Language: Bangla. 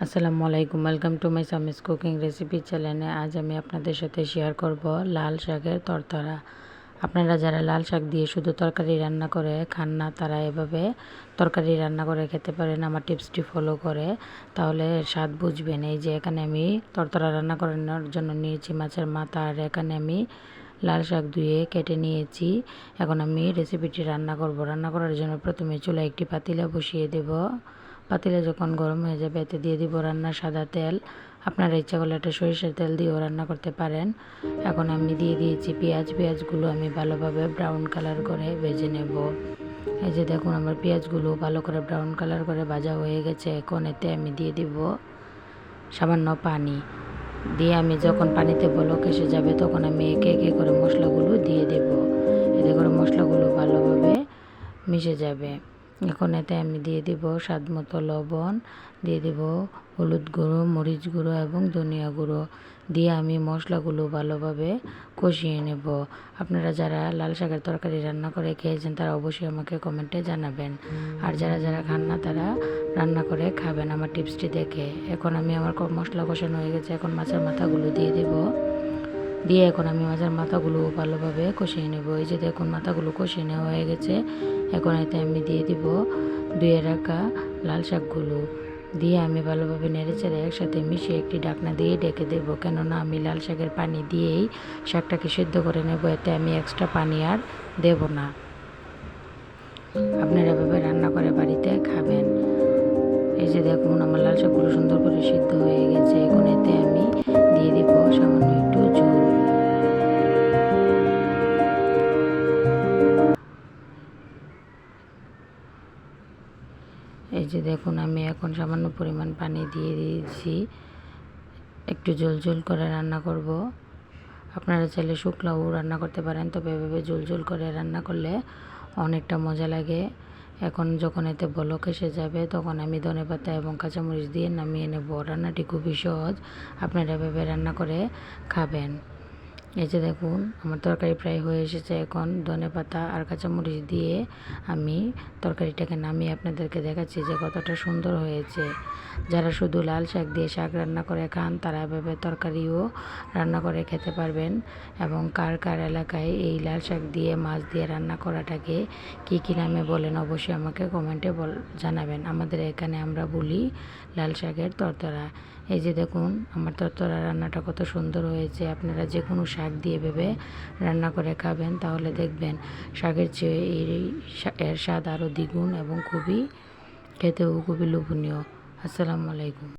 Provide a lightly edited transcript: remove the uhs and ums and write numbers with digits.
আসসালামু আলাইকুম, welcome to my সামিস cooking recipe চ্যানেলে। আজ আমি আপনাদের সাথে শেয়ার করব লাল শাকের তরতরা। আপনারা যারা লাল শাক দিয়ে শুধু তরকারি রান্না করে খান না, তারা এভাবে তরকারি রান্না করে খেতে পারেন আমার টিপসটি ফলো করে, তাহলে এর স্বাদ বুঝবেন। এই যে এখানে আমি তরতরা রান্না করানোর জন্য নিয়েছি মাছের মাথা, আর এখানে আমি লাল শাক ধুয়ে কেটে নিয়েছি। এখন আমি রেসিপিটি রান্না করব। রান্না করার জন্য প্রথমে চুলায় একটি পাতিলা বসিয়ে দেব। পাতিলে যখন গরম হয়ে যাবে এতে দিয়ে দিব রান্নার সাদা তেল। আপনারা ইচ্ছা করলে একটা সরিষার তেল দিয়েও রান্না করতে পারেন। এখন আমি দিয়ে দিয়েছি পেঁয়াজগুলো আমি ভালোভাবে ব্রাউন কালার করে ভেজে নেব। এই যে দেখুন আমার পেঁয়াজগুলো ভালো করে ব্রাউন কালার করে ভাজা হয়ে গেছে। এখন এতে আমি দিয়ে দিব সামান্য পানি। দিয়ে আমি যখন পানিতে বলক এসে যাবে তখন আমি একে একে করে মশলাগুলো দিয়ে দেব। এতে করে মশলাগুলো ভালোভাবে মিশে যাবে। এখন এতে আমি দিয়ে দিব স্বাদ মতো লবণ, দিয়ে দিব হলুদ গুঁড়ো, মরিচ গুঁড়ো এবং ধনিয়া গুঁড়ো দিয়ে আমি মশলাগুলো ভালোভাবে কষিয়ে নেব। আপনারা যারা লাল শাকের তরকারি রান্না করে খেয়েছেন তারা অবশ্যই আমাকে কমেন্টে জানাবেন, আর যারা যারা খান না তারা রান্না করে খাবেন আমার টিপসটি দেখে। এখন আমি আমার মশলা কষানো হয়ে গেছে, এখন মাছের মাথাগুলো দিয়ে দেব। দিয়ে এখন আমি মাছের মাথাগুলো ভালোভাবে কষিয়ে নেব। এই যে দেখুন মাথাগুলো কষিয়ে নেওয়া হয়ে গেছে। এখন এতে আমি দিয়ে দিব ধুয়ে রাখা লাল শাকগুলো দিয়ে আমি ভালোভাবে নেড়েচেড়ে একসাথে মিশিয়ে একটি ঢাকনা দিয়ে ঢেকে দেব, কেননা আমি লাল শাকের পানি দিয়েই শাকটাকে সিদ্ধ করে নেব। এতে আমি এক্সট্রা পানি আর দেব না। আপনারা এভাবে রান্না করে বাড়িতে খাবেন। এই যে দেখুন আমার লাল শাকগুলো সুন্দর করে সিদ্ধ হয়ে গেছে। এখন এতে আমি দিয়ে দিব সামান্য একটু ঝোল। এই যে দেখুন আমি এখন সামান্য পরিমাণ পানি দিয়ে দিয়েছি, একটু ঝোল করে রান্না করব। আপনারা চাইলে শুকনাও রান্না করতে পারেন, তবে এভাবে ঝোল করে রান্না করলে অনেকটা মজা লাগে। এখন যখন এতে বলক এসে যাবে তখন আমি ধনেপাতা এবং কাঁচামরিচ দিয়ে নামিয়ে নেব। রান্নাটি খুবই সহজ, আপনারা এভাবে রান্না করে খাবেন। এই যে দেখুন আমার তরকারি প্রায় হয়ে এসেছে। এখন ধনেপাতা আর কাঁচামরিচ দিয়ে আমি তরকারিটাকে নামিয়ে আপনাদেরকে দেখাচ্ছি যে কতটা সুন্দর হয়েছে। যারা শুধু লাল শাক দিয়ে শাক রান্না করে খান তারা এভাবে তরকারিও রান্না করে খেতে পারবেন। এবং কার কার এলাকায় এই লাল শাক দিয়ে মাছ দিয়ে রান্না করাটাকে কী নামে বলেন অবশ্যই আমাকে কমেন্টে জানাবেন। আমাদের এখানে আমরা বলি লাল শাকের তরতরা। এই যে দেখুন আমার তরতরা রান্নাটা কত সুন্দর হয়েছে। আপনারা যে কোনো শাক দিয়ে ভেবে রান্না করে খাবেন, তাহলে দেখবেন শাকের চেয়ে এর স্বাদ আরও দ্বিগুণ এবং খেতেও খুবই লোভনীয়। আসসালামু আলাইকুম।